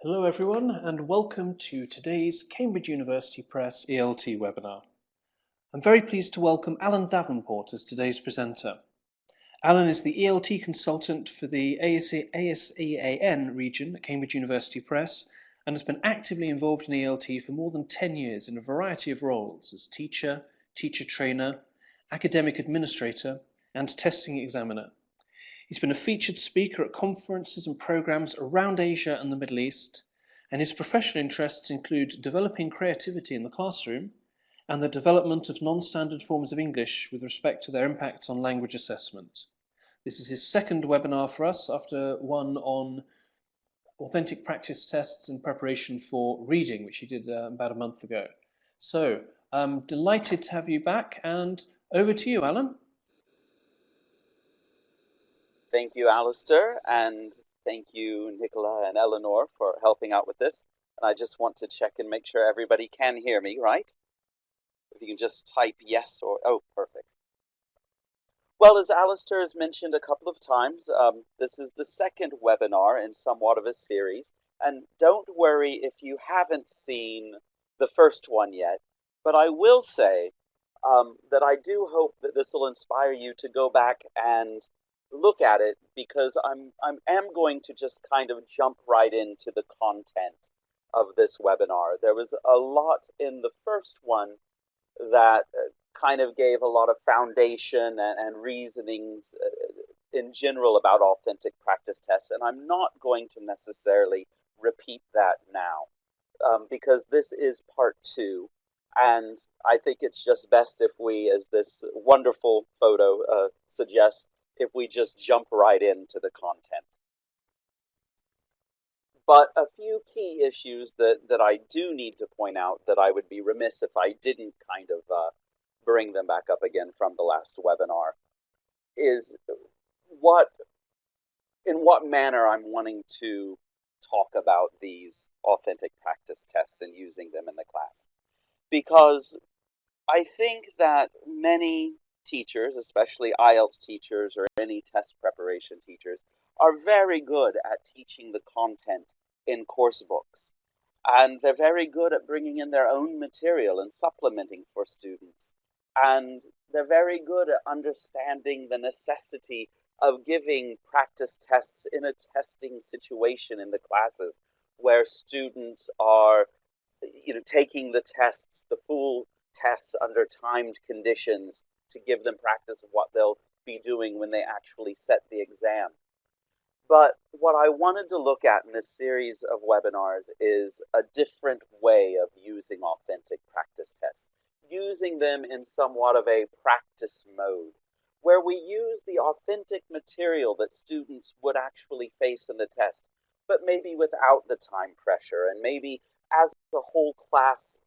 Hello everyone and welcome to today's Cambridge University Press ELT webinar. I'm very pleased to welcome Allen Davenport as today's presenter. Allen is the ELT consultant for the ASEAN region at Cambridge University Press and has been actively involved in ELT for more than 10 years in a variety of roles as teacher, teacher trainer, academic administrator and testing examiner. He's been a featured speaker at conferences and programs around Asia and the Middle East, and his professional interests include developing creativity in the classroom and the development of non-standard forms of English with respect to their impacts on language assessment. This is his second webinar for us after one on authentic practice tests in preparation for reading, which he did about a month ago. So I'm delighted to have you back, and over to you, Alan. Thank you, Alistair, and thank you, Nicola and Eleanor, for helping out with this. And I just want to check and make sure everybody can hear me, right? If you can just type yes or, oh, perfect. Well, as Alistair has mentioned a couple of times, this is the second webinar in somewhat of a series. And don't worry if you haven't seen the first one yet, but I will say that I do hope that this will inspire you to go back and look at it, because I am going to just kind of jump right into the content of this webinar. There was a lot in the first one that kind of gave a lot of foundation and reasonings in general about authentic practice tests, and I'm not going to necessarily repeat that now because this is part 2. And I think it's just best if we, as this wonderful photo suggests, if we just jump right into the content. But a few key issues that I do need to point out that I would be remiss if I didn't kind of bring them back up again from the last webinar is in what manner I'm wanting to talk about these authentic practice tests and using them in the class. Because I think that many teachers, especially IELTS teachers or any test preparation teachers, are very good at teaching the content in course books. And they're very good at bringing in their own material and supplementing for students. And they're very good at understanding the necessity of giving practice tests in a testing situation in the classes where students are taking the tests, the full tests under timed conditions, to give them practice of what they'll be doing when they actually set the exam. But what I wanted to look at in this series of webinars is a different way of using authentic practice tests, using them in somewhat of a practice mode, where we use the authentic material that students would actually face in the test, but maybe without the time pressure and maybe as a whole class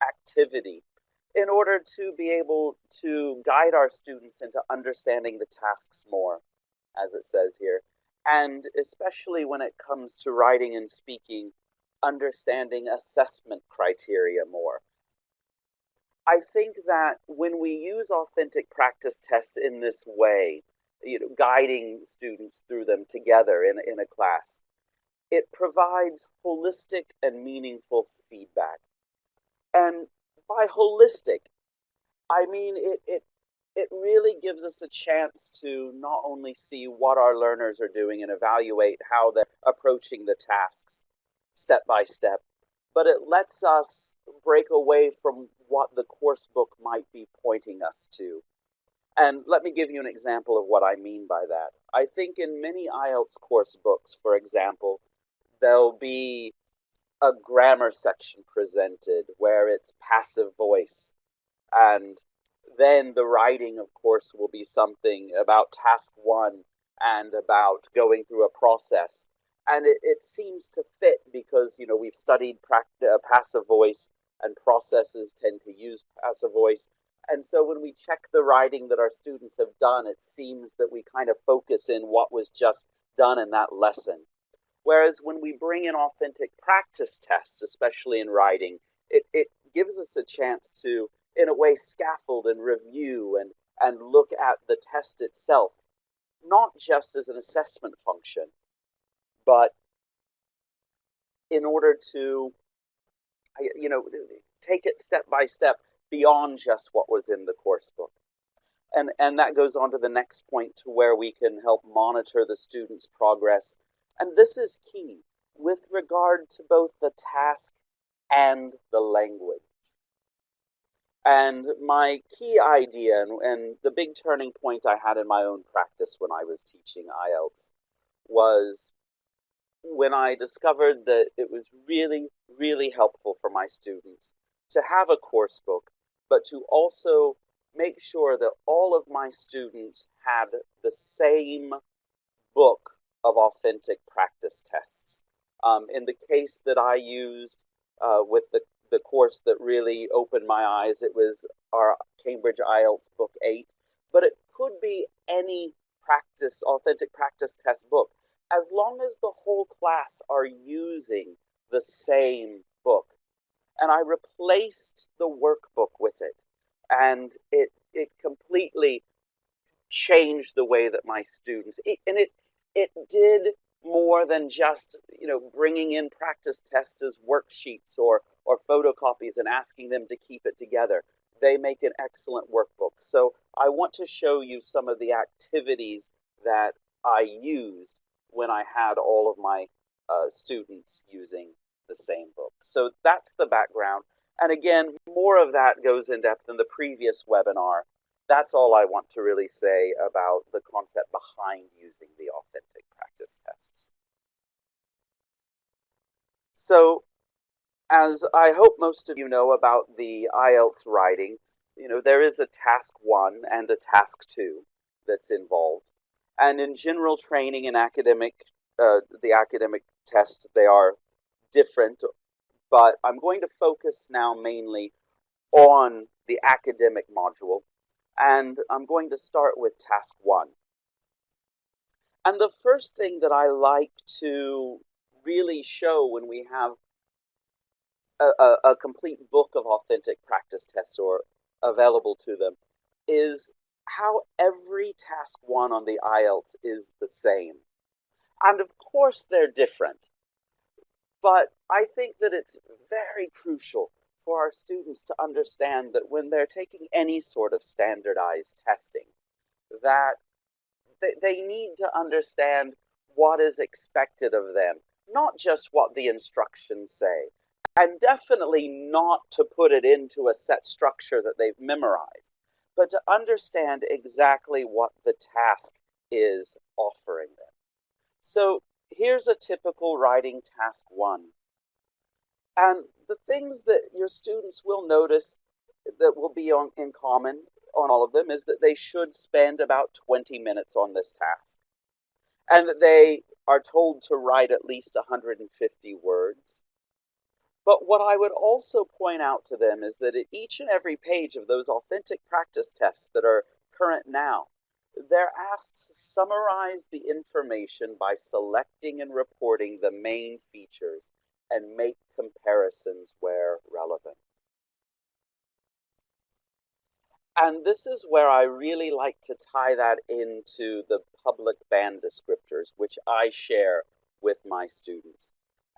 activity, in order to be able to guide our students into understanding the tasks more, as it says here, and especially when it comes to writing and speaking, understanding assessment criteria more. I think that when we use authentic practice tests in this way, guiding students through them together in a class, it provides holistic and meaningful feedback. And by holistic, I mean it really gives us a chance to not only see what our learners are doing and evaluate how they're approaching the tasks step by step, but it lets us break away from what the course book might be pointing us to. And let me give you an example of what I mean by that. I think in many IELTS course books, for example, there'll be a grammar section presented where it's passive voice, and then the writing, of course, will be something about task 1 and about going through a process. And it seems to fit because, we've studied passive voice, and processes tend to use passive voice. And so when we check the writing that our students have done, it seems that we kind of focus in what was just done in that lesson. Whereas when we bring in authentic practice tests, especially in writing, it gives us a chance to, in a way, scaffold and review and look at the test itself, not just as an assessment function, but in order to, take it step by step beyond just what was in the course book. And that goes on to the next point, to where we can help monitor the students' progress. And this is key with regard to both the task and the language. And my key idea, and the big turning point I had in my own practice when I was teaching IELTS, was when I discovered that it was really, really helpful for my students to have a course book, but to also make sure that all of my students had the same book of authentic practice tests. In the case that I used with the course that really opened my eyes, it was our Cambridge IELTS Book 8, but it could be any authentic practice test book, as long as the whole class are using the same book. And I replaced the workbook with it, and it completely changed the way that my students, it did more than just bringing in practice tests as worksheets or photocopies and asking them to keep it together. They make an excellent workbook. So I want to show you some of the activities that I used when I had all of my students using the same book. So that's the background. And again, more of that goes in depth in the previous webinar. That's all I want to really say about the concept behind using the authentic practice tests. So, as I hope most of you know about the IELTS writing, there is a task 1 and a task 2 that's involved. And in general training and the academic tests, they are different, but I'm going to focus now mainly on the academic module, and I'm going to start with task 1. And the first thing that I like to really show when we have a complete book of authentic practice tests or available to them is how every task 1 on the IELTS is the same. And of course they're different, but I think that it's very crucial for our students to understand that when they're taking any sort of standardized testing, that they need to understand what is expected of them, not just what the instructions say, and definitely not to put it into a set structure that they've memorized, but to understand exactly what the task is offering them. So here's a typical writing task 1. And the things that your students will notice that will be in common on all of them is that they should spend about 20 minutes on this task, and that they are told to write at least 150 words. But what I would also point out to them is that at each and every page of those authentic practice tests that are current now, they're asked to summarize the information by selecting and reporting the main features and make comparisons where relevant. And this is where I really like to tie that into the public band descriptors, which I share with my students.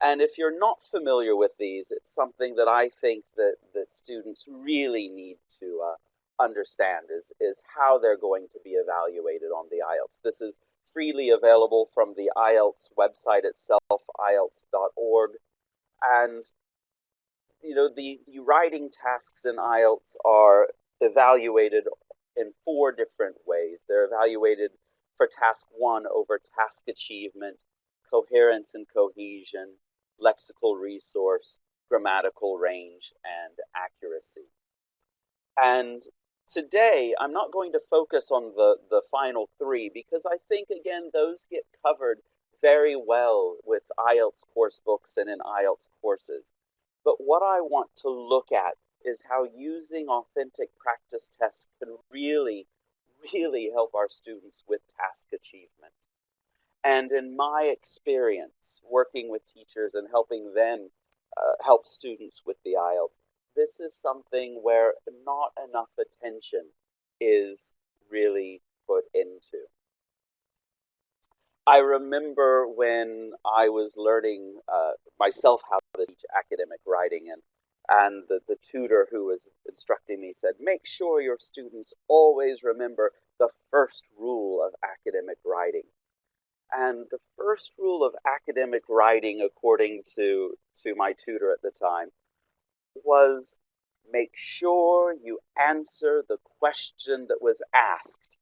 And if you're not familiar with these, it's something that I think that students really need to understand is how they're going to be evaluated on the IELTS. This is freely available from the IELTS website itself, IELTS.org. And the writing tasks in IELTS are evaluated in 4 different ways. They're evaluated for task 1 over task achievement, coherence and cohesion, lexical resource, grammatical range, and accuracy. And today, I'm not going to focus on the final 3 because I think, again, those get covered very well with IELTS course books and in IELTS courses. But what I want to look at is how using authentic practice tests can really, really help our students with task achievement. And in my experience working with teachers and helping them help students with the IELTS, this is something where not enough attention is really put into. I remember when I was learning myself how to teach academic writing, and the tutor who was instructing me said, make sure your students always remember the first rule of academic writing. And the first rule of academic writing, according to my tutor at the time, was make sure you answer the question that was asked,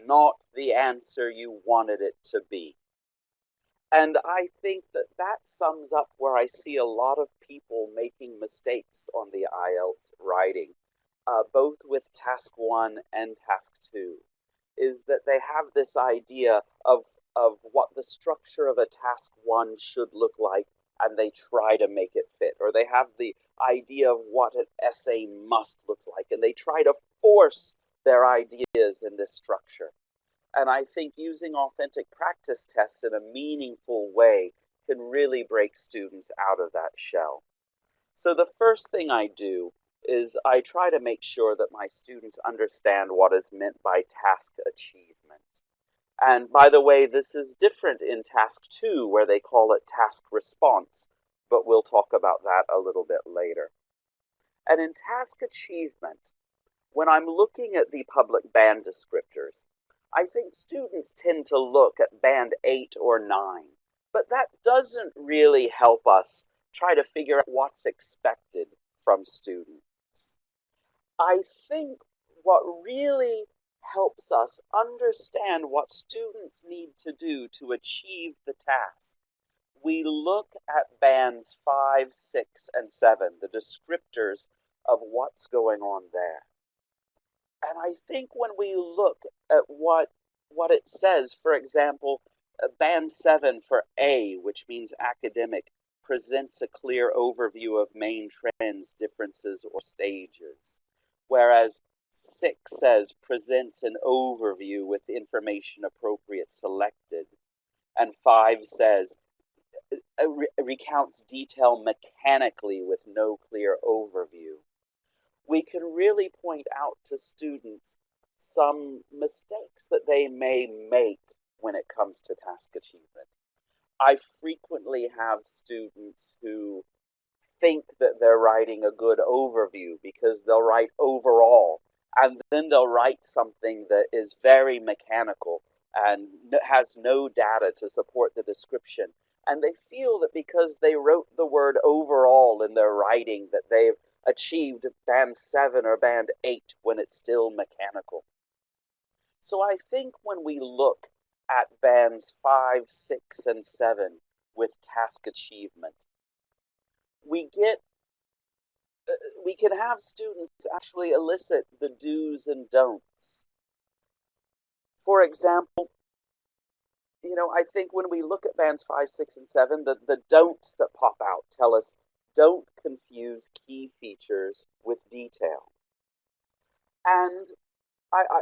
not the answer you wanted it to be. And I think that that sums up where I see a lot of people making mistakes on the IELTS writing, both with task 1 and task 2, is that they have this idea of what the structure of a task 1 should look like, and they try to make it fit. Or they have the idea of what an essay must look like, and they try to force their ideas in this structure. And I think using authentic practice tests in a meaningful way can really break students out of that shell. So the first thing I do is I try to make sure that my students understand what is meant by task achievement. And by the way, this is different in task 2, where they call it task response, but we'll talk about that a little bit later. And in task achievement, when I'm looking at the public band descriptors, I think students tend to look at band 8 or 9, but that doesn't really help us try to figure out what's expected from students. I think what really helps us understand what students need to do to achieve the task, we look at bands 5, 6, and 7, the descriptors of what's going on there. And I think when we look at what it says, for example, band 7 for A, which means academic, presents a clear overview of main trends, differences, or stages. Whereas 6 says presents an overview with information appropriate selected. And 5 says recounts detail mechanically with no clear overview. We can really point out to students some mistakes that they may make when it comes to task achievement. I frequently have students who think that they're writing a good overview because they'll write overall, and then they'll write something that is very mechanical and has no data to support the description. And they feel that because they wrote the word overall in their writing that they've achieved band 7 or band 8 when it's still mechanical. So I think when we look at bands 5, 6, and 7 with task achievement, we can have students actually elicit the do's and don'ts. For example, I think when we look at bands 5, 6, and 7, the don'ts that pop out tell us, don't confuse key features with detail. And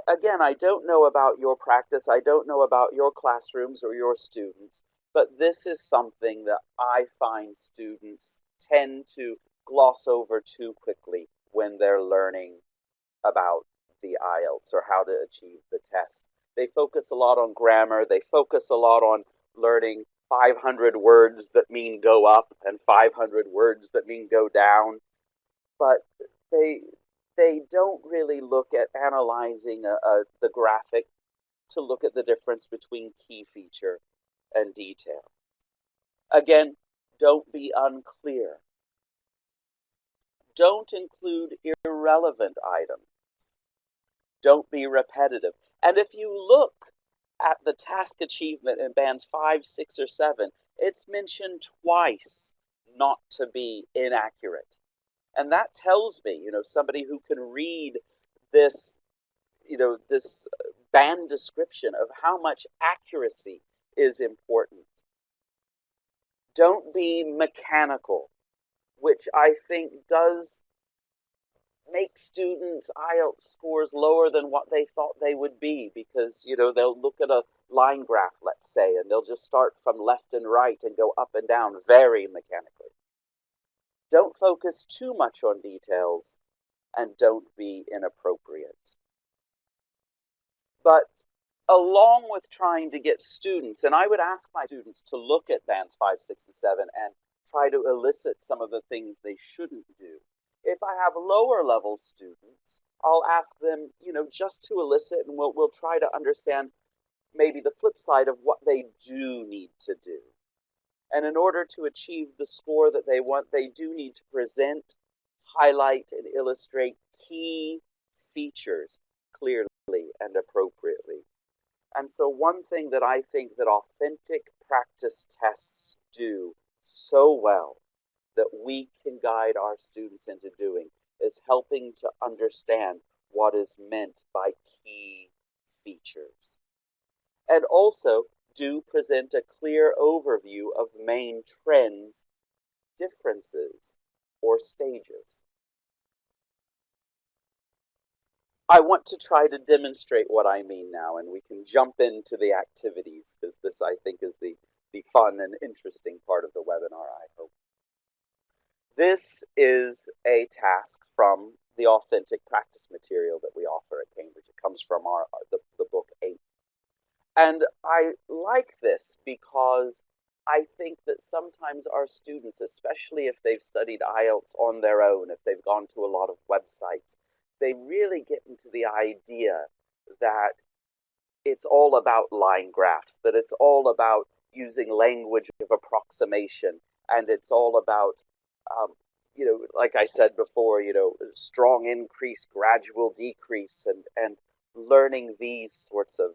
again, I don't know about your practice, I don't know about your classrooms or your students, but this is something that I find students tend to gloss over too quickly when they're learning about the IELTS or how to achieve the test. They focus a lot on grammar, they focus a lot on learning 500 words that mean go up and 500 words that mean go down, but they don't really look at analyzing the graphic to look at the difference between key feature and detail. Again, don't be unclear. Don't include irrelevant items. Don't be repetitive. And if you look at the task achievement in bands 5, 6, or 7, it's mentioned twice not to be inaccurate. And that tells me, somebody who can read this, this band description of how much accuracy is important. Don't be mechanical, which I think does make students' IELTS scores lower than what they thought they would be, because they'll look at a line graph, let's say, and they'll just start from left and right and go up and down very mechanically. Don't focus too much on details, and don't be inappropriate. But along with trying to get students, and I would ask my students to look at bands 5, 6, and 7 and try to elicit some of the things they shouldn't do. If I have lower level students, I'll ask them, just to elicit, and we'll try to understand maybe the flip side of what they do need to do. And in order to achieve the score that they want, they do need to present, highlight, and illustrate key features clearly and appropriately. And so one thing that I think that authentic practice tests do so well that we can guide our students into doing is helping to understand what is meant by key features. And also do present a clear overview of main trends, differences, or stages. I want to try to demonstrate what I mean now, and we can jump into the activities, because this, I think, is the fun and interesting part of the webinar, I hope. This is a task from the authentic practice material that we offer at Cambridge. It comes from the book 8. And I like this because I think that sometimes our students, especially if they've studied IELTS on their own, if they've gone to a lot of websites, they really get into the idea that it's all about line graphs, that it's all about using language of approximation, and it's all about, like I said before, strong increase, gradual decrease, and learning these sorts of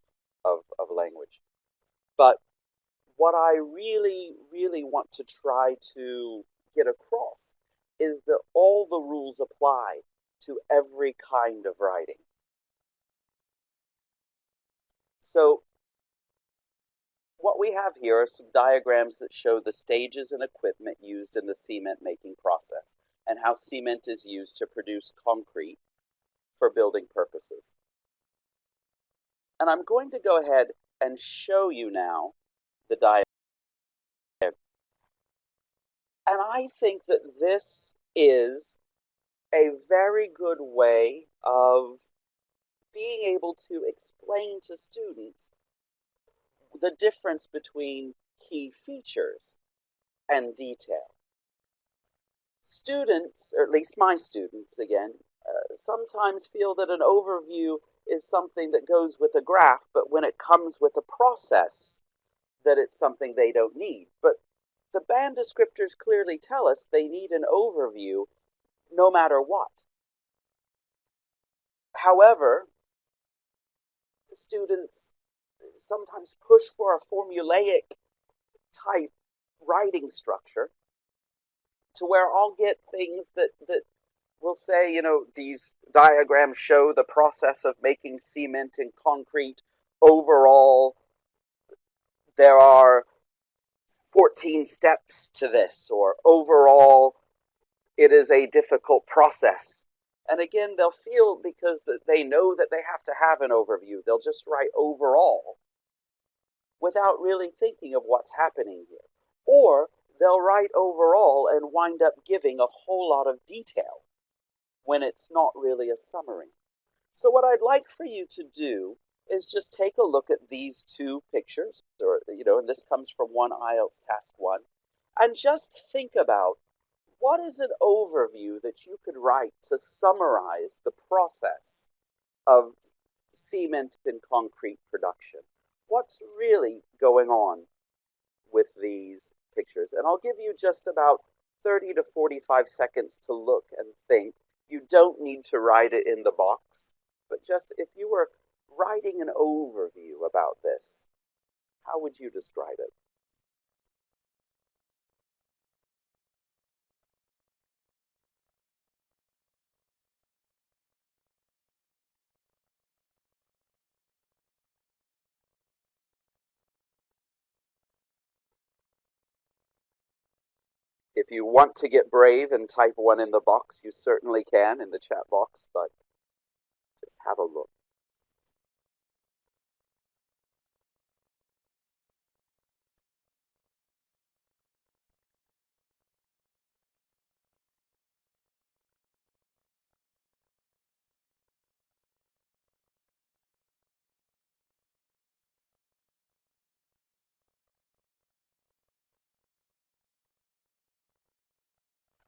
language. But what I really, really want to try to get across is that all the rules apply to every kind of writing. So what we have here are some diagrams that show the stages and equipment used in the cement making process and how cement is used to produce concrete for building purposes. And I'm going to go ahead and show you now the diagram. And I think that this is a very good way of being able to explain to students the difference between key features and detail. Students, or at least my students again, sometimes feel that an overview is something that goes with a graph, but when it comes with a process, that it's something they don't need. But the band descriptors clearly tell us they need an overview no matter what. However, students sometimes push for a formulaic type writing structure to where I'll get things that will say, these diagrams show the process of making cement and concrete. Overall, there are 14 steps to this, or overall, it is a difficult process. And again, they'll feel, because they know that they have to have an overview, they'll just write overall without really thinking of what's happening here. Or they'll write overall and wind up giving a whole lot of detail when it's not really a summary. So what I'd like for you to do is just take a look at these two pictures, or, and this comes from one IELTS Task 1, and just think about what is an overview that you could write to summarize the process of cement and concrete production. What's really going on with these pictures? And I'll give you just about 30 to 45 seconds to look and think. You don't need to write it in the box, but just if you were writing an overview about this, how would you describe it? If you want to get brave and type one in the box, you certainly can in the chat box, but just have a look.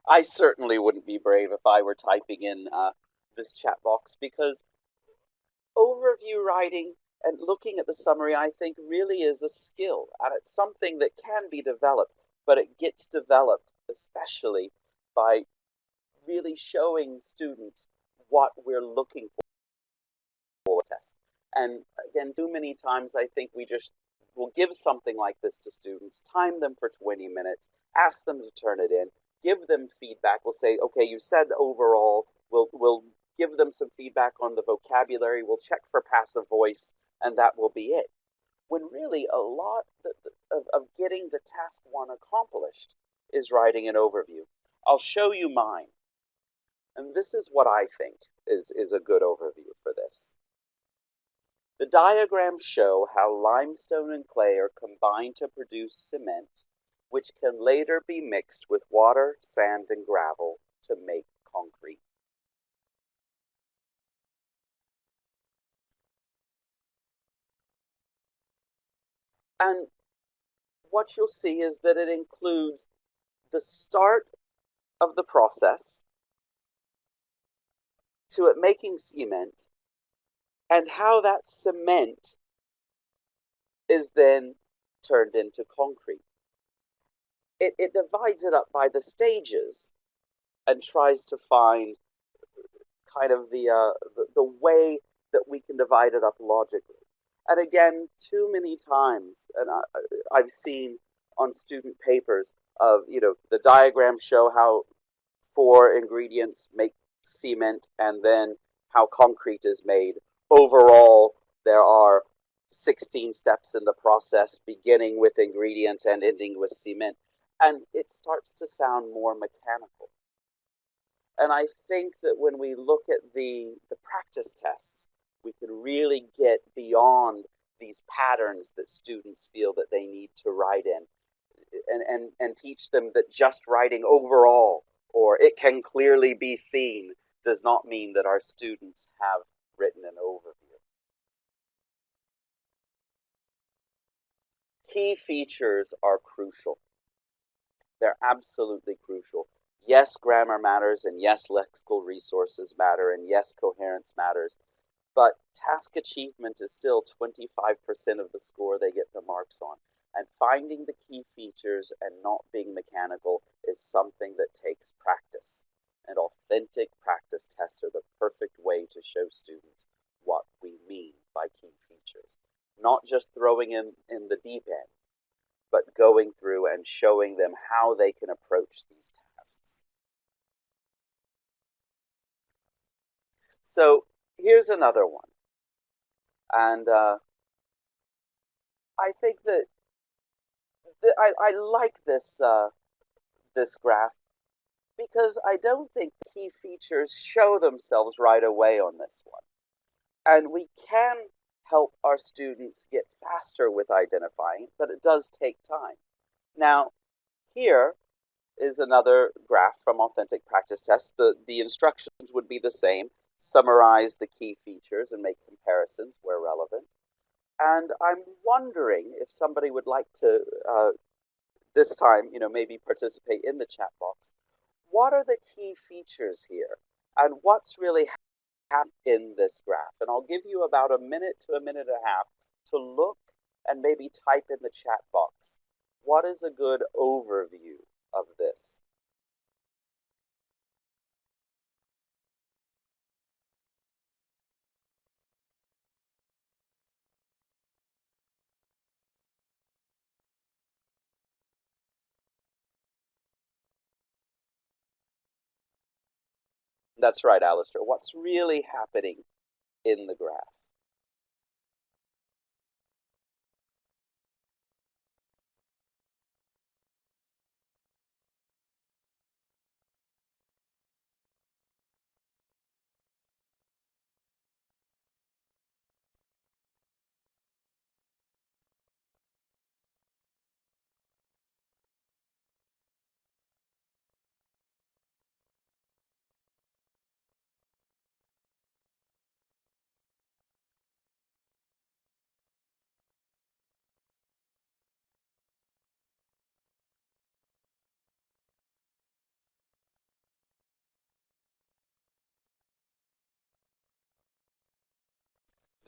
I certainly wouldn't be brave if I were typing in this chat box, because overview writing and looking at the summary, I think, really is a skill, and it's something that can be developed, but it gets developed especially by really showing students what we're looking for test. And again, too many times I think we just will give something like this to students, time them for 20 minutes, ask them to turn it in, give them feedback. We'll say, okay, you said overall, we'll give them some feedback on the vocabulary, we'll check for passive voice, and that will be it. When really a lot of getting the task one accomplished is writing an overview. I'll show you mine. And this is what I think is a good overview for this. The diagrams show how limestone and clay are combined to produce cement, which can later be mixed with water, sand, and gravel to make concrete. And what you'll see is that it includes the start of the process to it making cement, and how that cement is then turned into concrete. It divides it up by the stages and tries to find kind of the way that we can divide it up logically. And again, too many times, and I've seen on student papers of, the diagrams show how 4 ingredients make cement, and then how concrete is made. Overall, there are 16 steps in the process, beginning with ingredients and ending with cement. And it starts to sound more mechanical. And I think that when we look at the practice tests, we can really get beyond these patterns that students feel that they need to write in, and teach them that just writing overall or it can clearly be seen does not mean that our students have written an overview. Key features are crucial. They're absolutely crucial. Yes, grammar matters, and yes, lexical resources matter, and yes, coherence matters, but task achievement is still 25% of the score they get the marks on. And finding the key features and not being mechanical is something that takes practice. And authentic practice tests are the perfect way to show students what we mean by key features. Not just throwing in the deep end, but going through and showing them how they can approach these tasks. So here's another one. And I think that I like this graph, because I don't think key features show themselves right away on this one. And we can help our students get faster with identifying, but it does take time. Now, here is another graph from authentic practice tests. The instructions would be the same: summarize the key features and make comparisons where relevant. And I'm wondering if somebody would like to, this time, maybe participate in the chat box. What are the key features here? And what's really happening in this graph? And I'll give you about a minute to a minute and a half to look and maybe type in the chat box. What is a good overview of this? That's right, Alistair. What's really happening in the graph?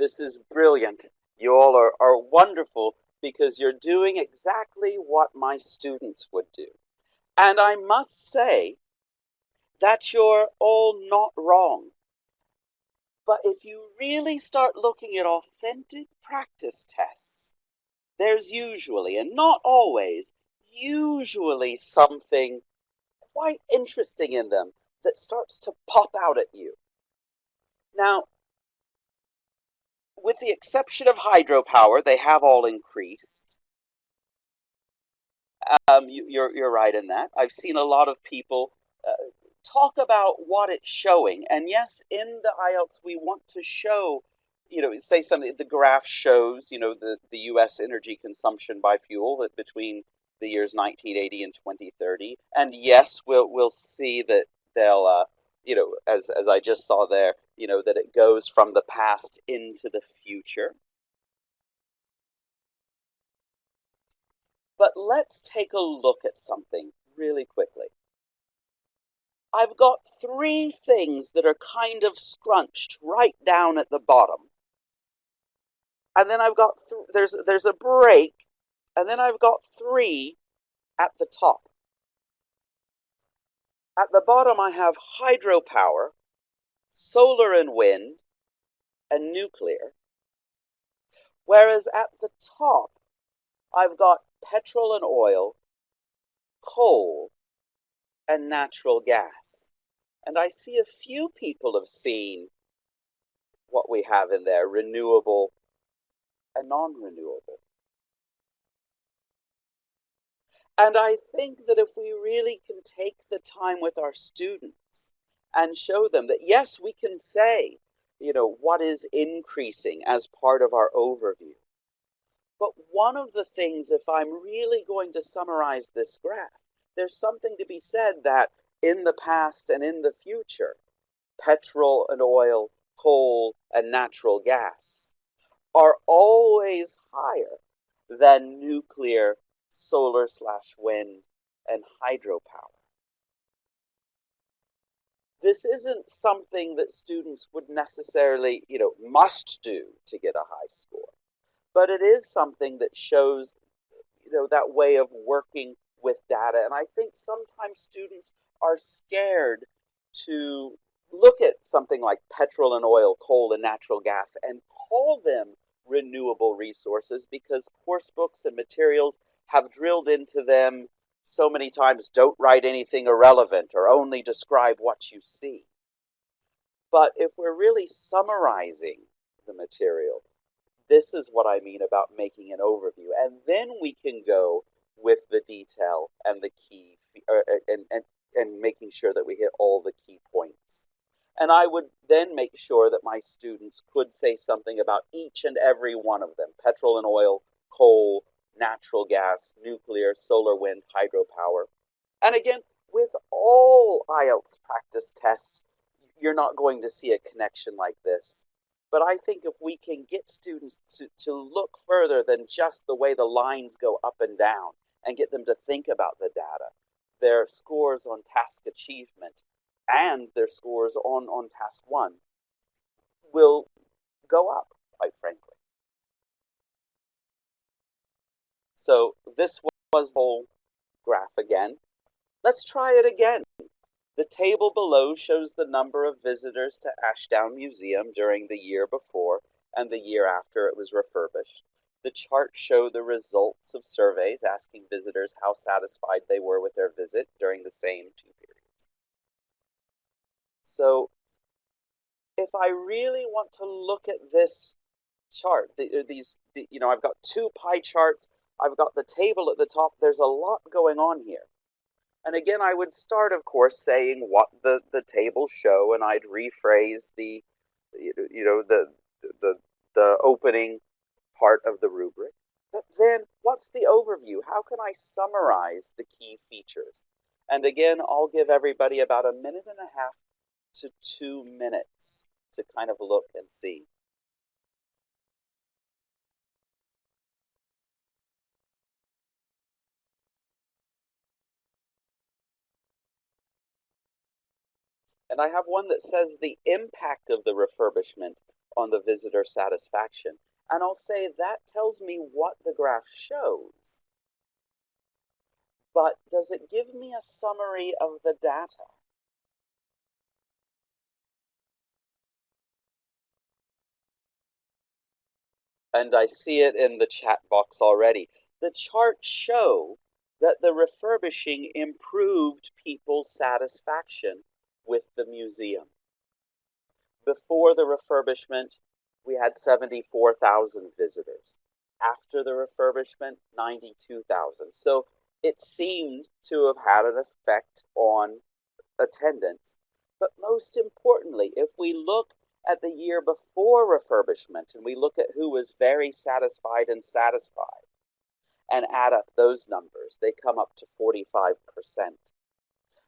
This is brilliant. You all are wonderful because you're doing exactly what my students would do. And I must say that you're all not wrong. But if you really start looking at authentic practice tests, there's usually, and not always, usually something quite interesting in them that starts to pop out at you. Now, with the exception of hydropower, they have all increased. You're right in that. I've seen a lot of people talk about what it's showing. And yes, in the IELTS, we want to show, say something, the graph shows, the US energy consumption by fuel that between the years 1980 and 2030. And yes, we'll see that they'll, as I just saw there, that it goes from the past into the future. But let's take a look at something really quickly. I've got three things that are kind of scrunched right down at the bottom. And then I've got, there's a break, and then I've got three at the top. At the bottom I have hydropower, solar and wind, and nuclear. Whereas at the top I've got petrol and oil, coal, and natural gas. And I see a few people have seen what we have in there, renewable and non-renewable. And I think that if we really can take the time with our students and show them that, yes, we can say, what is increasing as part of our overview. But one of the things, if I'm really going to summarize this graph, there's something to be said that in the past and in the future, petrol and oil, coal, and natural gas are always higher than nuclear, solar/wind, and hydropower. This isn't something that students would necessarily, must do to get a high score, but it is something that shows, that way of working with data. And I think sometimes students are scared to look at something like petrol and oil, coal and natural gas and call them renewable resources because course books and materials have drilled into them so many times, don't write anything irrelevant or only describe what you see. But if we're really summarizing the material, this is what I mean about making an overview. And then we can go with the detail and the key, and making sure that we hit all the key points. And I would then make sure that my students could say something about each and every one of them: petrol and oil, coal, natural gas, nuclear, solar, wind, hydropower. And again, with all IELTS practice tests, you're not going to see a connection like this. But I think if we can get students to look further than just the way the lines go up and down and get them to think about the data, their scores on task achievement and their scores on task one will go up, quite frankly. So this was the whole graph again. Let's try it again. The table below shows the number of visitors to Ashdown Museum during the year before and the year after it was refurbished. The charts show the results of surveys asking visitors how satisfied they were with their visit during the same two periods. So if I really want to look at this chart, I've got two pie charts, I've got the table at the top, there's a lot going on here. And again, I would start, of course, saying what the tables show, and I'd rephrase the opening part of the rubric. But then, what's the overview? How can I summarize the key features? And again, I'll give everybody about 1.5 minutes to 2 minutes to kind of look and see. And I have one that says the impact of the refurbishment on the visitor satisfaction. And I'll say that tells me what the graph shows. But does it give me a summary of the data? And I see it in the chat box already. The charts show that the refurbishing improved people's satisfaction with the museum. Before the refurbishment, we had 74,000 visitors. After the refurbishment, 92,000. So it seemed to have had an effect on attendance. But most importantly, if we look at the year before refurbishment and we look at who was very satisfied and satisfied and add up those numbers, they come up to 45%.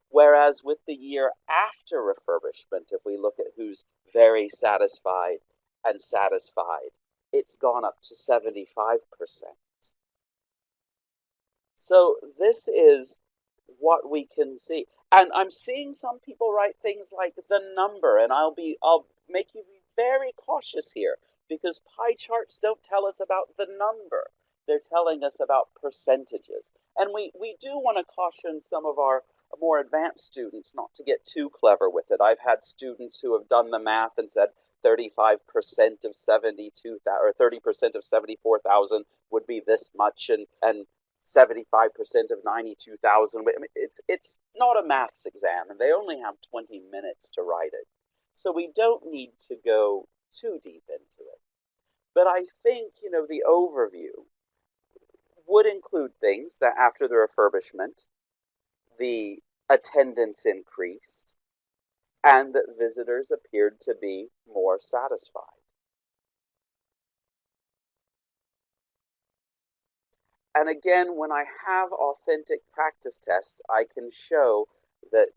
Whereas with the year after refurbishment, if we look at who's very satisfied and satisfied, it's gone up to 75%. So this is what we can see. And I'm seeing some people write things like the number, and I'll make you be very cautious here, because pie charts don't tell us about the number. They're telling us about percentages. And we do want to caution some of our more advanced students not to get too clever with it. I've had students who have done the math and said 35% of 72,000 or 30% of 74,000 would be this much, and 75% of 92,000. I mean, it's not a maths exam, and they only have 20 minutes to write it. So we don't need to go too deep into it. But I think, the overview would include things that after the refurbishment, the attendance increased, and that visitors appeared to be more satisfied. And again, when I have authentic practice tests, I can show that,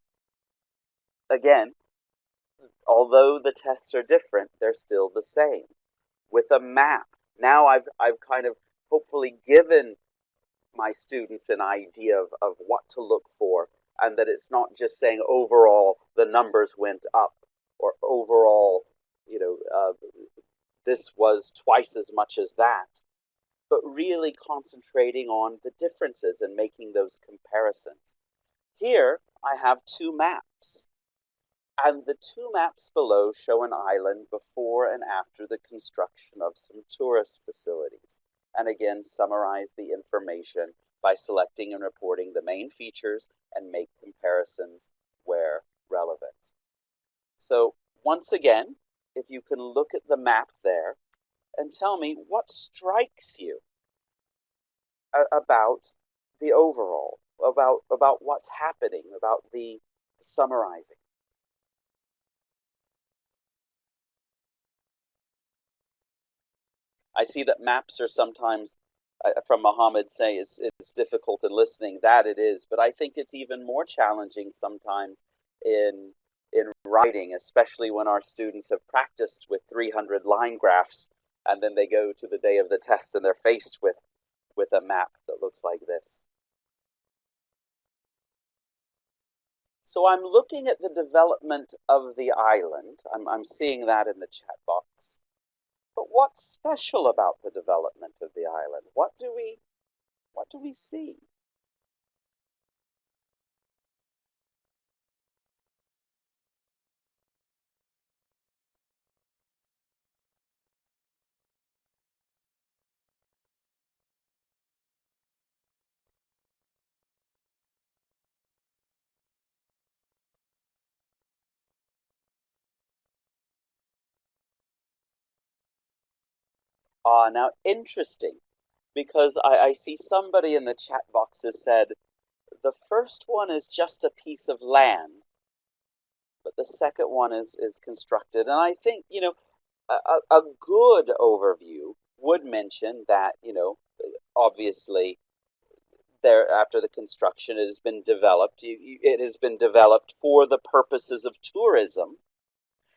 again, although the tests are different, they're still the same. With a map, now I've kind of hopefully given my students an idea of what to look for, and that it's not just saying overall the numbers went up, or overall, this was twice as much as that, but really concentrating on the differences and making those comparisons. Here I have two maps, and the two maps below show an island before and after the construction of some tourist facilities, and again summarize the information by selecting and reporting the main features and make comparisons where relevant. So once again, if you can look at the map there and tell me what strikes you about the overall, about what's happening, about the summarizing. I see that maps are sometimes, from Muhammad saying it's difficult in listening. That it is, but I think it's even more challenging sometimes in writing, especially when our students have practiced with 300 line graphs, and then they go to the day of the test and they're faced with a map that looks like this. So I'm looking at the development of the island. I'm seeing that in the chat box. But what's special about the development of the island? What do we see? Now interesting, because I see somebody in the chat box has said, the first one is just a piece of land, but the second one is constructed. And I think, a good overview would mention that, obviously there after the construction it has been developed. It has been developed for the purposes of tourism.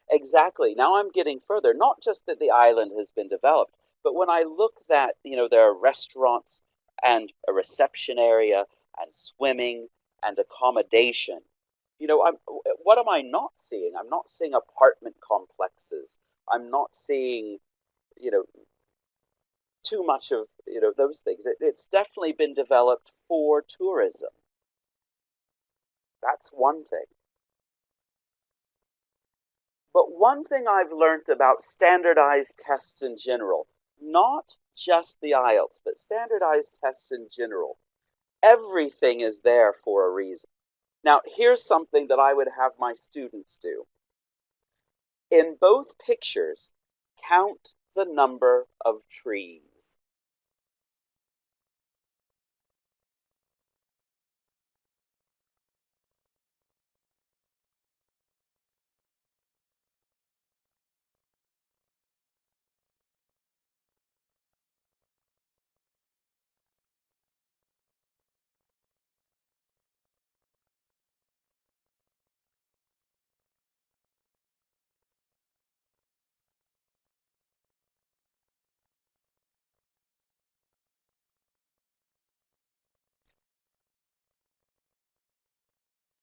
Exactly. Now I'm getting further. Not just that the island has been developed, but when I look that, there are restaurants and a reception area and swimming and accommodation. What am I not seeing? I'm not seeing apartment complexes I'm not seeing, too much of, those things. It's definitely been developed for tourism. That's one thing. But one thing I've learned about standardized tests in general, not just the IELTS, but standardized tests in general, everything is there for a reason. Now, here's something that I would have my students do. In both pictures, count the number of trees.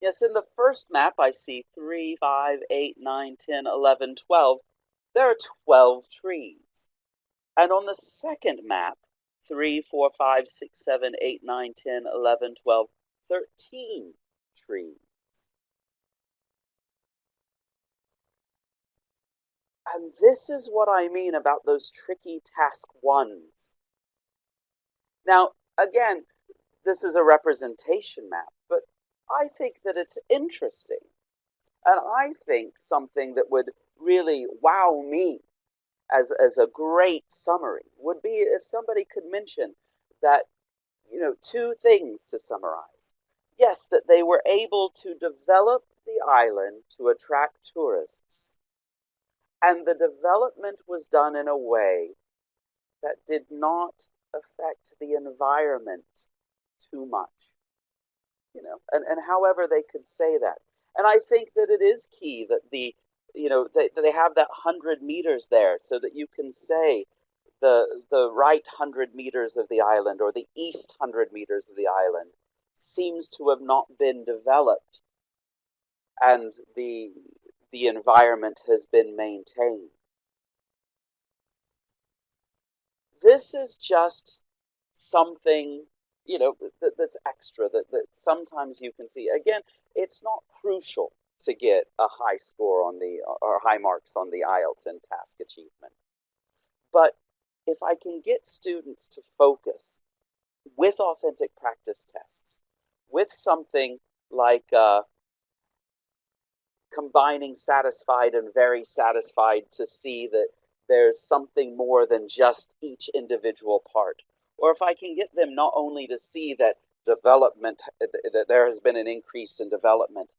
Yes, in the first map, I see 3, 5, 8, 9, 10, 11, 12. There are 12 trees. And on the second map, 3, 4, 5, 6, 7, 8, 9, 10, 11, 12, 13 trees. And this is what I mean about those tricky task ones. Now, again, this is a representation map, but I think that it's interesting. And I think something that would really wow me as a great summary would be if somebody could mention that, two things to summarize. Yes, that they were able to develop the island to attract tourists, and the development was done in a way that did not affect the environment too much, and however they could say that. And I think that it is key that they have that 100 meters there so that you can say the right 100 meters of the island or the east 100 meters of the island seems to have not been developed, and the environment has been maintained. This is just something, that's extra that sometimes you can see. Again, it's not crucial to get a high score on the or high marks on the IELTS and task achievement. But if I can get students to focus with authentic practice tests, with something like combining satisfied and very satisfied to see that there's something more than just each individual part. Or if I can get them not only to see that development, that there has been an increase in development,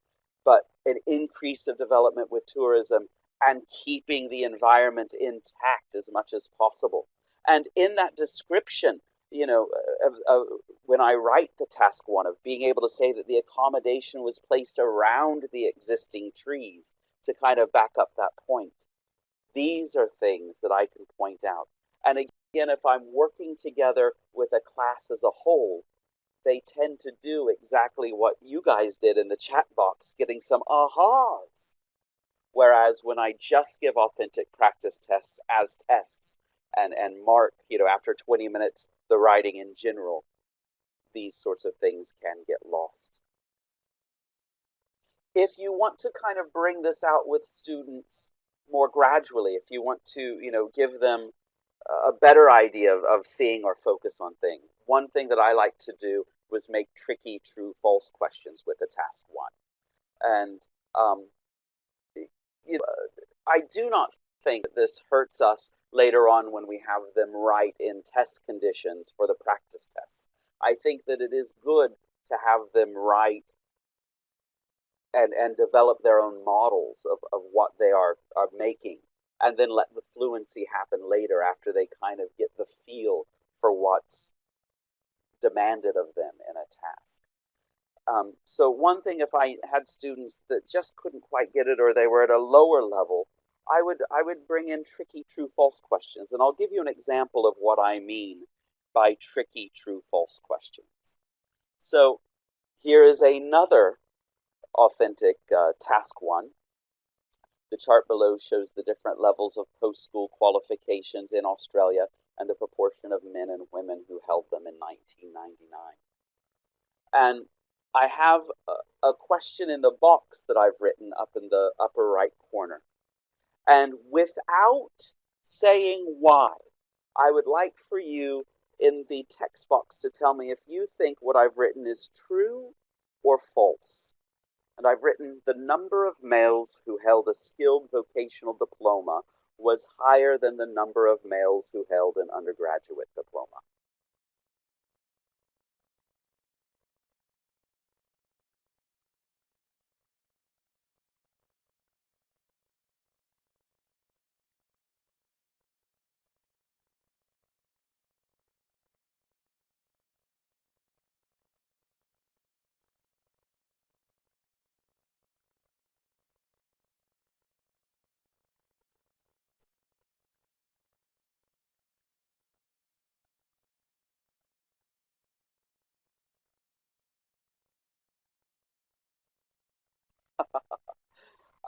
but an increase of development with tourism and keeping the environment intact as much as possible. And in that description, when I write the task one of being able to say that the accommodation was placed around the existing trees to kind of back up that point. These are things that I can point out. And again, if I'm working together with a class as a whole, they tend to do exactly what you guys did in the chat box, getting some ahas. Whereas when I just give authentic practice tests as tests and mark, after 20 minutes, the writing in general, these sorts of things can get lost. If you want to kind of bring this out with students more gradually, if you want to, give them a better idea of seeing or focus on things, one thing that I like to do was make tricky true-false questions with the task one. And I do not think that this hurts us later on when we have them write in test conditions for the practice tests. I think that it is good to have them write and develop their own models of what they are making, and then let the fluency happen later after they kind of get the feel for what's demanded of them in a task. So one thing, if I had students that just couldn't quite get it or they were at a lower level, I would bring in tricky true-false questions. And I'll give you an example of what I mean by tricky true-false questions. So here is another authentic task one. The chart below shows the different levels of post-school qualifications in Australia and the proportion of men and women who held them in 1999. And I have a question in the box that I've written up in the upper right corner. And without saying why, I would like for you in the text box to tell me if you think what I've written is true or false. And I've written the number of males who held a skilled vocational diploma was higher than the number of males who held an undergraduate diploma.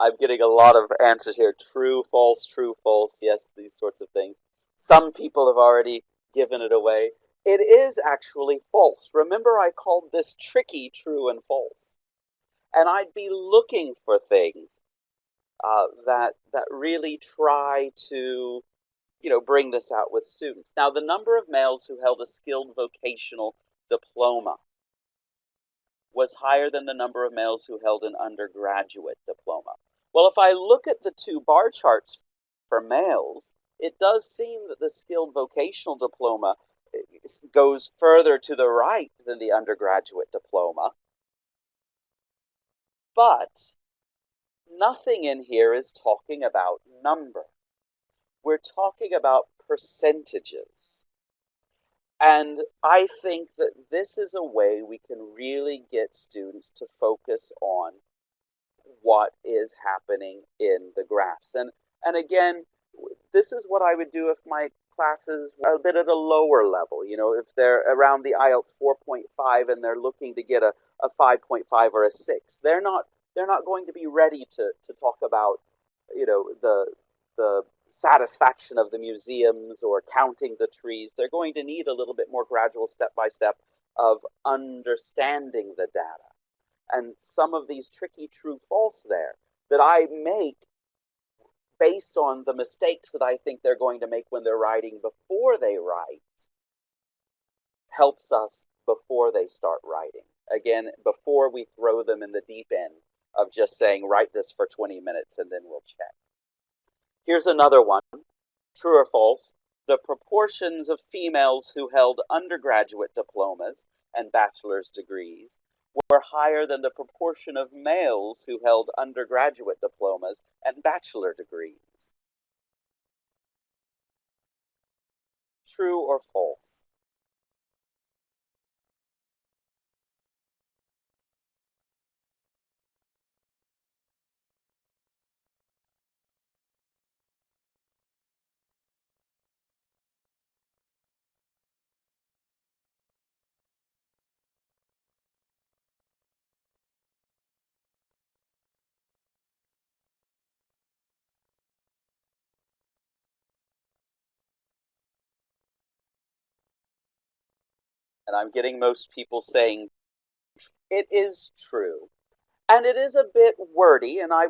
I'm getting a lot of answers here. True, false, yes, these sorts of things. Some people have already given it away. It is actually false. Remember, I called this tricky true and false. And I'd be looking for things that really try to, bring this out with students. Now, the number of males who held a skilled vocational diploma was higher than the number of males who held an undergraduate diploma. Well, if I look at the two bar charts for males, it does seem that the skilled vocational diploma goes further to the right than the undergraduate diploma. But nothing in here is talking about number. We're talking about percentages. And I think that this is a way we can really get students to focus on what is happening in the graphs. And again, this is what I would do if my classes were a bit at a lower level. If they're around the IELTS 4.5 and they're looking to get a 5.5 or a 6, they're not going to be ready to talk about, the satisfaction of the museums or counting the trees. They're going to need a little bit more gradual step by step of understanding the data. And some of these tricky true false there that I make based on the mistakes that I think they're going to make when they're writing before they write helps us before they start writing. Again, before we throw them in the deep end of just saying, write this for 20 minutes and then we'll check. Here's another one. True or false? The proportions of females who held undergraduate diplomas and bachelor's degrees were higher than the proportion of males who held undergraduate diplomas and bachelor degrees. True or false? And I'm getting most people saying it is true. And it is a bit wordy, and I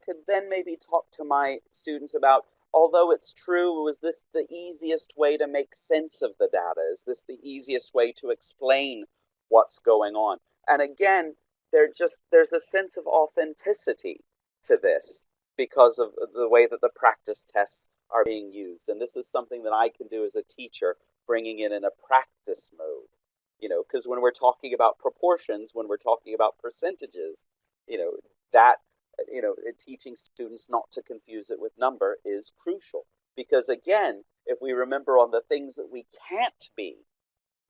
could then maybe talk to my students about, although it's true, was this the easiest way to make sense of the data? Is this the easiest way to explain what's going on? And again, there's a sense of authenticity to this because of the way that the practice tests are being used. And this is something that I can do as a teacher, bringing in a practice mode. Because when we're talking about proportions, when we're talking about percentages, that teaching students not to confuse it with number is crucial, because again, if we remember on the things that we can't be,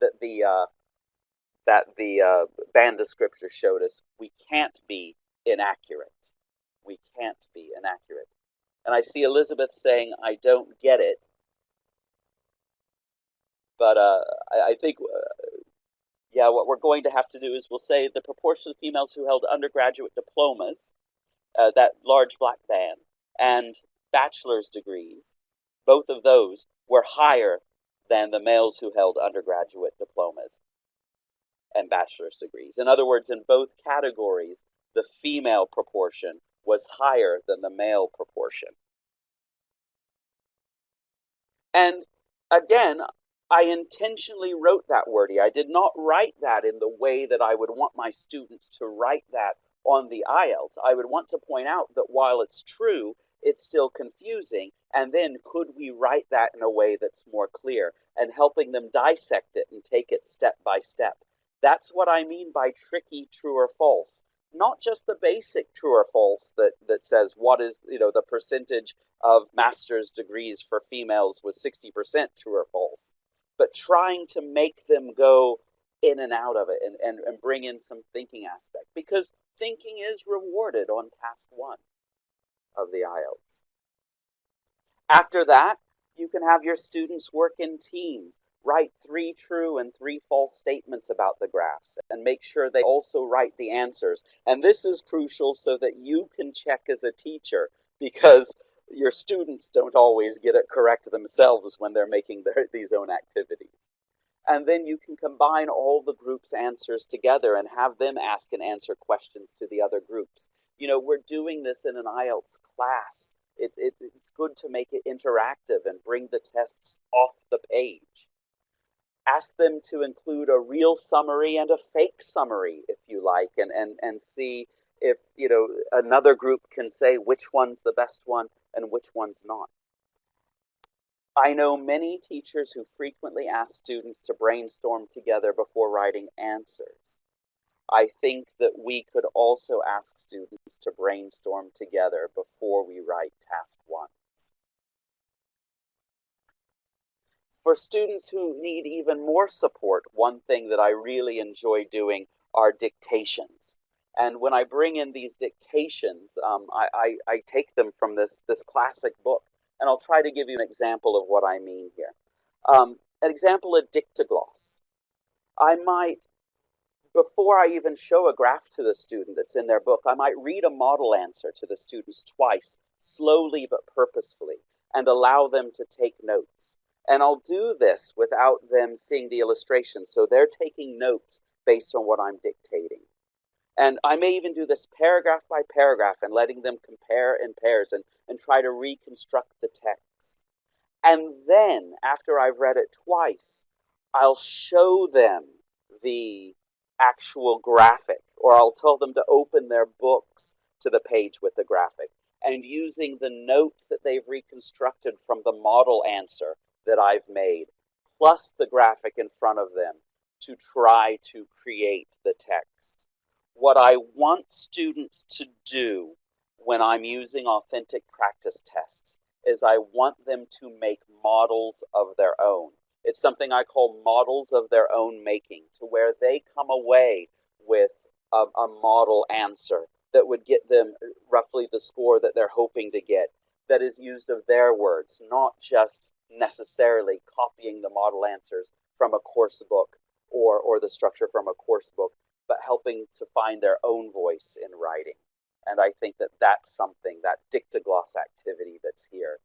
that the band descriptor showed us, we can't be inaccurate. We can't be inaccurate. And I see Elizabeth saying, I don't get it. But I think yeah, what we're going to have to do is we'll say the proportion of females who held undergraduate diplomas, that large black band, and bachelor's degrees, both of those were higher than the males who held undergraduate diplomas and bachelor's degrees. In other words, in both categories, the female proportion was higher than the male proportion. And again, I intentionally wrote that wordy. I did not write that in the way that I would want my students to write that on the IELTS. I would want to point out that while it's true, it's still confusing. And then could we write that in a way that's more clear and helping them dissect it and take it step by step? That's what I mean by tricky true or false. Not just the basic true or false that says what is, the percentage of master's degrees for females was 60% true or false, but trying to make them go in and out of it and bring in some thinking aspect, because thinking is rewarded on task 1 of the IELTS. After that, you can have your students work in teams, write 3 true and 3 false statements about the graphs, and make sure they also write the answers. And this is crucial so that you can check as a teacher, because your students don't always get it correct themselves when they're making these own activities. And then you can combine all the group's answers together and have them ask and answer questions to the other groups. We're doing this in an IELTS class. It's good to make it interactive and bring the tests off the page. Ask them to include a real summary and a fake summary, if you like, and see if another group can say which one's the best one and which one's not. I know many teachers who frequently ask students to brainstorm together before writing answers. I think that we could also ask students to brainstorm together before we write task 1. For students who need even more support, one thing that I really enjoy doing are dictations. And when I bring in these dictations, I take them from this classic book, and I'll try to give you an example of what I mean here. An example, a dictogloss. I might, before I even show a graph to the student that's in their book, I might read a model answer to the students twice, slowly but purposefully, and allow them to take notes. And I'll do this without them seeing the illustration, so they're taking notes based on what I'm dictating. And I may even do this paragraph by paragraph and letting them compare in pairs and try to reconstruct the text. And then, after I've read it twice, I'll show them the actual graphic, or I'll tell them to open their books to the page with the graphic, and using the notes that they've reconstructed from the model answer that I've made, plus the graphic in front of them, to try to create the text. What I want students to do when I'm using authentic practice tests is I want them to make models of their own. It's something I call models of their own making, to where they come away with a model answer that would get them roughly the score that they're hoping to get, that is used of their words, not just necessarily copying the model answers from a course book or the structure from a course book, but helping to find their own voice in writing. And I think that that's something, that dictogloss activity that's here,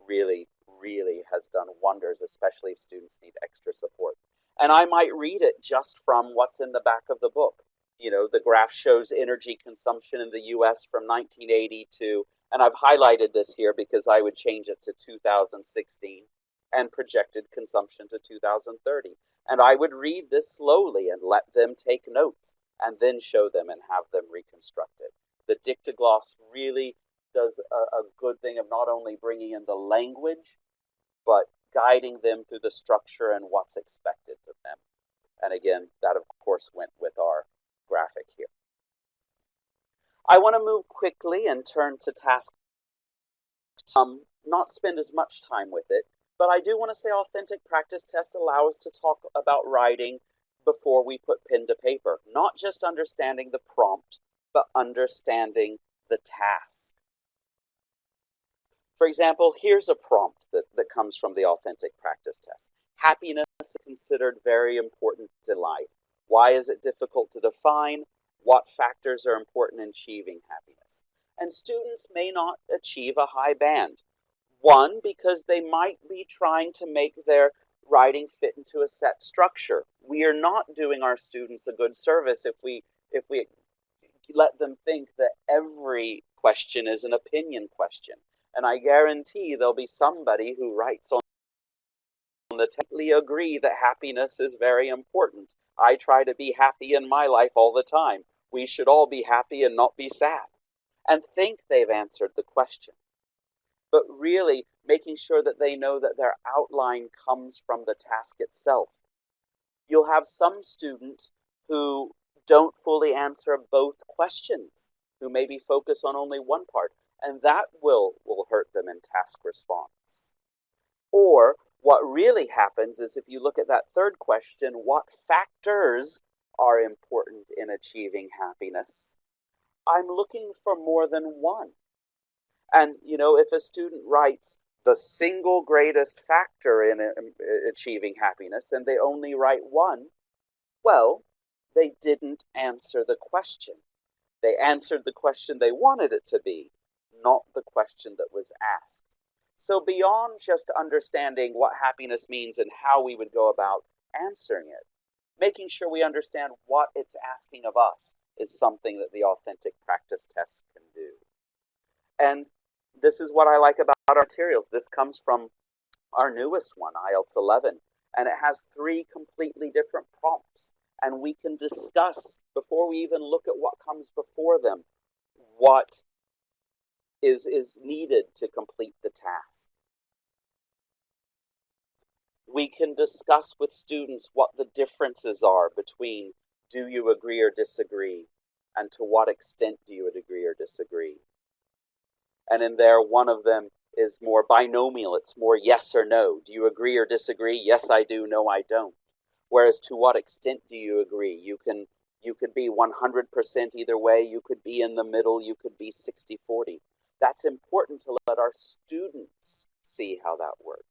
really, really has done wonders, especially if students need extra support. And I might read it just from what's in the back of the book. The graph shows energy consumption in the US from 1980 to, and I've highlighted this here because I would change it to 2016, and projected consumption to 2030. And I would read this slowly and let them take notes and then show them and have them reconstruct it. The dictogloss really does a good thing of not only bringing in the language, but guiding them through the structure and what's expected of them. And again, that of course went with our graphic here. I want to move quickly and turn to task, not spend as much time with it, but I do want to say authentic practice tests allow us to talk about writing before we put pen to paper, not just understanding the prompt, but understanding the task. For example, here's a prompt that comes from the authentic practice test. Happiness is considered very important in life. Why is it difficult to define? What factors are important in achieving happiness? and students may not achieve a high band. One, because they might be trying to make their writing fit into a set structure. We are not doing our students a good service if we let them think that every question is an opinion question. And I guarantee there'll be somebody who writes on the tightly agree that happiness is very important. I try to be happy in my life all the time. We should all be happy and not be sad. And think they've answered the question. But really making sure that they know that their outline comes from the task itself. You'll have some students who don't fully answer both questions, who maybe focus on only one part, and that will hurt them in task response. Or what really happens is if you look at that third question, what factors are important in achieving happiness? I'm looking for more than one. And, if a student writes the single greatest factor in achieving happiness and they only write one, well, they didn't answer the question. They answered the question they wanted it to be, not the question that was asked. So beyond just understanding what happiness means and how we would go about answering it, making sure we understand what it's asking of us is something that the authentic practice test can do. And this is what I like about our materials. This comes from our newest one, IELTS 11, and it has 3 completely different prompts. And we can discuss, before we even look at what comes before them, what is needed to complete the task. We can discuss with students what the differences are between do you agree or disagree, and to what extent do you agree or disagree. And in there, one of them is more binomial. It's more yes or no. Do you agree or disagree? Yes, I do. No, I don't. Whereas to what extent do you agree? You could be 100% either way. You could be in the middle. You could be 60-40. That's important to let our students see how that works.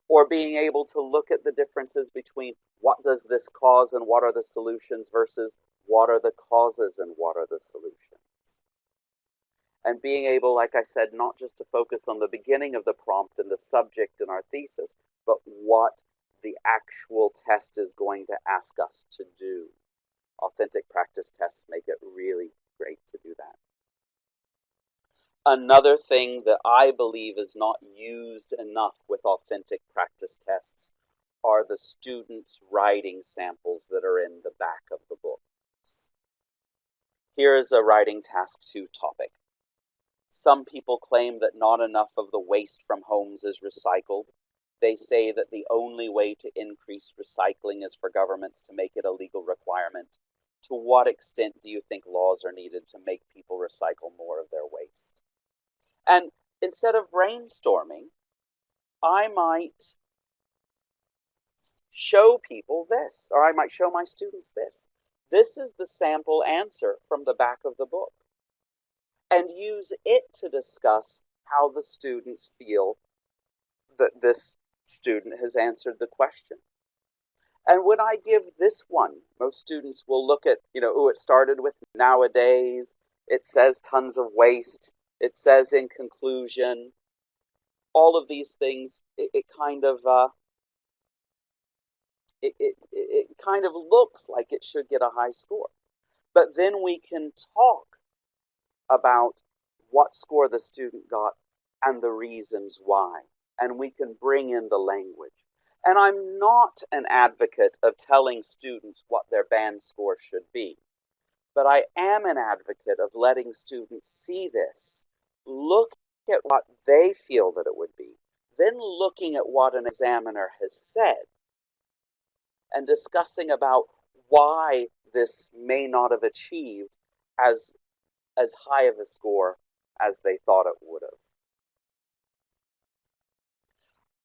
Or being able to look at the differences between what does this cause and what are the solutions versus what are the causes and what are the solutions. And being able, like I said, not just to focus on the beginning of the prompt and the subject in our thesis, but what the actual test is going to ask us to do. Authentic practice tests make it really great to do that. Another thing that I believe is not used enough with authentic practice tests are the students' writing samples that are in the back of the book. Here is a writing task 2 topic. Some people claim that not enough of the waste from homes is recycled. They say that the only way to increase recycling is for governments to make it a legal requirement. To what extent do you think laws are needed to make people recycle more of their waste? And instead of brainstorming, I might show people this, or I might show my students this. This is the sample answer from the back of the book. And use it to discuss how the students feel that this student has answered the question. And when I give this one, most students will look at, it started with nowadays, it says tons of waste, it says in conclusion, all of these things, it kind of looks like it should get a high score. But then we can talk about what score the student got and the reasons why. And we can bring in the language. And I'm not an advocate of telling students what their band score should be. But I am an advocate of letting students see this, look at what they feel that it would be, then looking at what an examiner has said, and discussing about why this may not have achieved as high of a score as they thought it would have.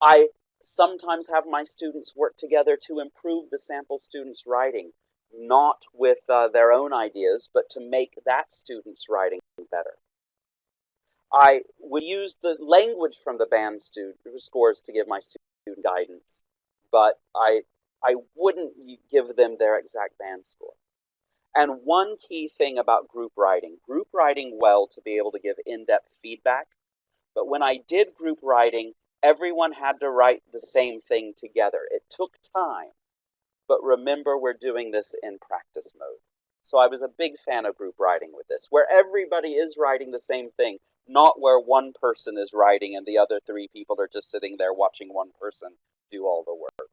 I sometimes have my students work together to improve the sample student's writing, not with their own ideas, but to make that student's writing better. I would use the language from the band scores to give my student guidance, but I wouldn't give them their exact band score. And one key thing about group writing well to be able to give in-depth feedback. But when I did group writing, everyone had to write the same thing together. It took time, but remember, we're doing this in practice mode. So I was a big fan of group writing with this, where everybody is writing the same thing, not where one person is writing and the other three people are just sitting there watching one person do all the work.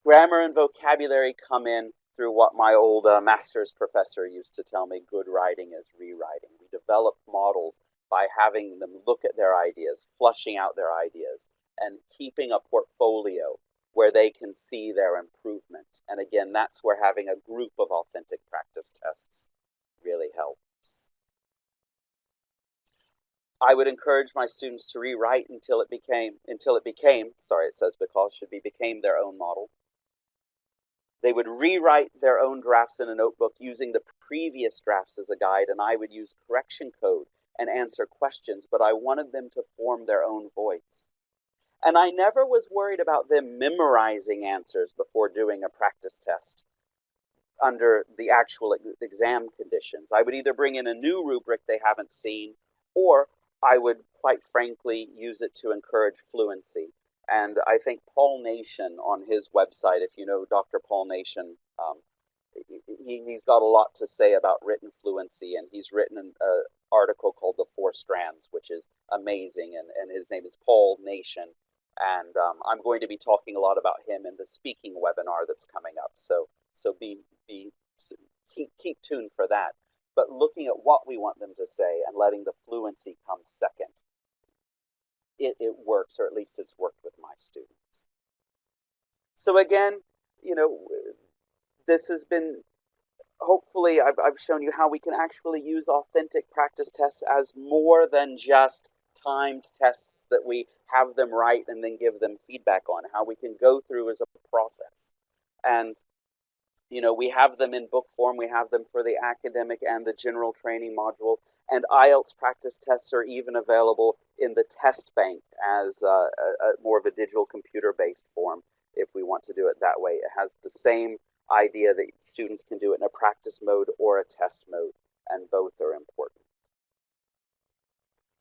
Grammar and vocabulary come in through what my old master's professor used to tell me: good writing is rewriting. We develop models by having them look at their ideas, flushing out their ideas, and keeping a portfolio where they can see their improvement. And again, that's where having a group of authentic practice tests really helps. I would encourage my students to rewrite until it became, sorry, it says because, should be became their own model. They would rewrite their own drafts in a notebook using the previous drafts as a guide, and I would use correction code and answer questions, but I wanted them to form their own voice. And I never was worried about them memorizing answers before doing a practice test under the actual exam conditions. I would either bring in a new rubric they haven't seen, or I would, quite frankly, use it to encourage fluency. And I think Paul Nation on his website, if you know Dr. Paul Nation, he's got a lot to say about written fluency, and he's written an article called The Four Strands, which is amazing, and his name is Paul Nation. And I'm going to be talking a lot about him in the speaking webinar that's coming up. So keep tuned for that. But looking at what we want them to say and letting the fluency come second, it works, or at least it's worked with my students. So again, you know, this has been, hopefully I've shown you how we can actually use authentic practice tests as more than just timed tests that we have them write and then give them feedback on, how we can go through as a process. And you know, we have them in book form, we have them for the academic and the general training module, and IELTS practice tests are even available in the test bank as more of a digital computer-based form if we want to do it that way. It has the same idea that students can do it in a practice mode or a test mode, and both are important.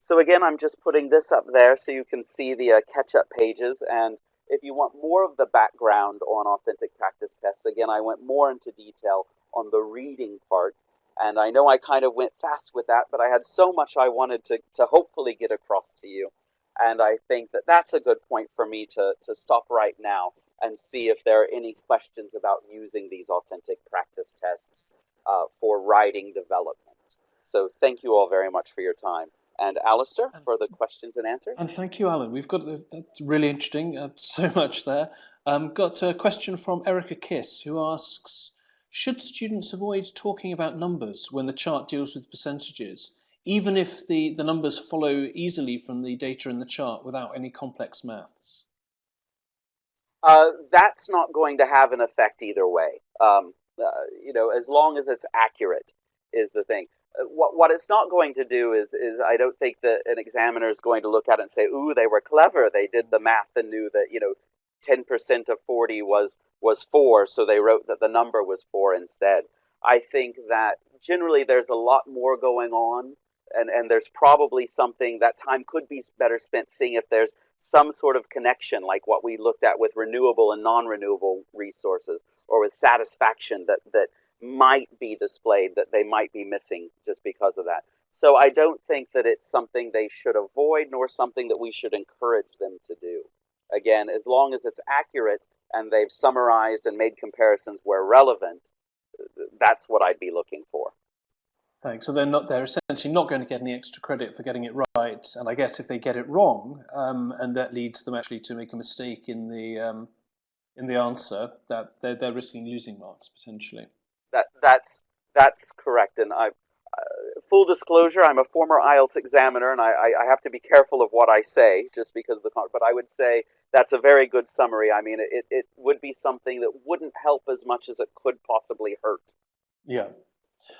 So again, I'm just putting this up there so you can see the catch-up pages, and if you want more of the background on authentic practice tests, again, I went more into detail on the reading part. And I know I kind of went fast with that, but I had so much I wanted to hopefully get across to you. And I think that that's a good point for me to stop right now and see if there are any questions about using these authentic practice tests for writing development. So thank you all very much for your time. And Alistair, for the questions and answers. And thank you, Alan. We've got, that's really interesting, so much there. Got a question from Erica Kiss, who asks, should students avoid talking about numbers when the chart deals with percentages, even if the numbers follow easily from the data in the chart without any complex maths? That's not going to have an effect either way. You know, as long as it's accurate is the thing. What it's not going to do is I don't think that an examiner is going to look at it and say, ooh, they were clever. They did the math and knew that, you know, 10% of 40 was 4, so they wrote that the number was 4 instead. I think that generally there's a lot more going on, and there's probably something that time could be better spent seeing if there's some sort of connection, like what we looked at with renewable and non-renewable resources, or with satisfaction that might be displayed, that they might be missing just because of that. So I don't think that it's something they should avoid, nor something that we should encourage them to do. Again, as long as it's accurate and they've summarized and made comparisons where relevant, that's what I'd be looking for. Thanks. So they're essentially not going to get any extra credit for getting it right. And I guess if they get it wrong, and that leads them actually to make a mistake in the answer, that they're risking losing marks potentially. That's correct. And full disclosure, I'm a former IELTS examiner, and I have to be careful of what I say just because of the but I would say that's a very good summary. I mean, it would be something that wouldn't help as much as it could possibly hurt. Yeah.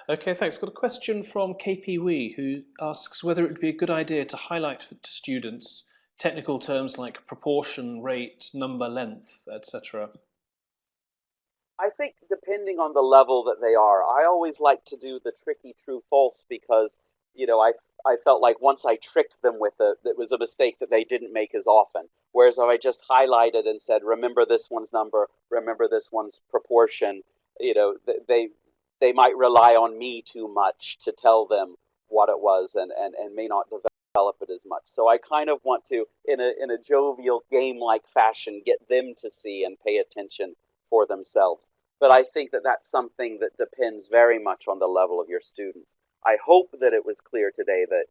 Okay, thanks. Got a question from KP Wee, who asks whether it would be a good idea to highlight for students technical terms like proportion, rate, number, length, etc. I think depending on the level that they are, I always like to do the tricky true false because, you know, I felt like once I tricked them with it was a mistake that they didn't make as often. Whereas if I just highlighted and said, remember this one's number, remember this one's proportion, you know, they might rely on me too much to tell them what it was, and may not develop it as much. So I kind of want to, in a jovial game like fashion, get them to see and pay attention for themselves. But I think that that's something that depends very much on the level of your students. I hope that it was clear today that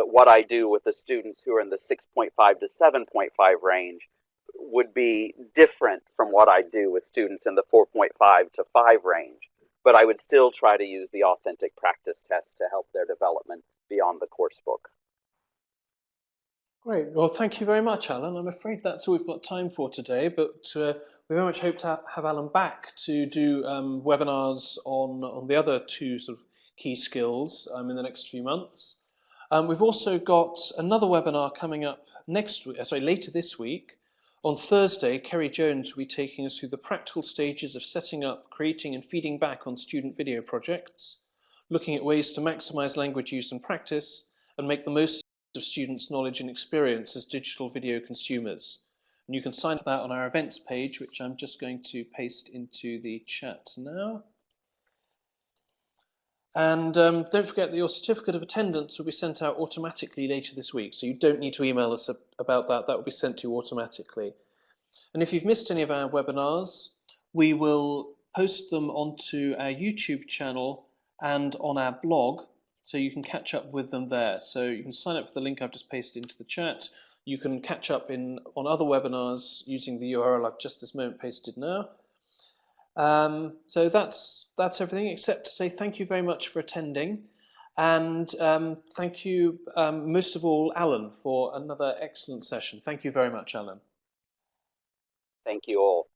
what I do with the students who are in the 6.5 to 7.5 range would be different from what I do with students in the 4.5 to 5 range. But I would still try to use the authentic practice test to help their development beyond the course book. Great. Well, thank you very much, Alan. I'm afraid that's all we've got time for today, but we very much hope to have Alan back to do webinars on the other two sort of key skills in the next few months. We've also got another webinar coming up later this week. On Thursday, Kerry Jones will be taking us through the practical stages of setting up, creating and feeding back on student video projects, looking at ways to maximize language use and practice and make the most of students' knowledge and experience as digital video consumers. And you can sign up for that on our events page, which I'm just going to paste into the chat now. And don't forget that your certificate of attendance will be sent out automatically later this week, so you don't need to email us about that. That will be sent to you automatically. And if you've missed any of our webinars, we will post them onto our YouTube channel and on our blog, so you can catch up with them there. So you can sign up for the link I've just pasted into the chat. You can catch up on other webinars using the URL I've just this moment pasted now. So that's everything, except to say thank you very much for attending, and thank you most of all, Alan, for another excellent session. Thank you very much, Alan. Thank you all.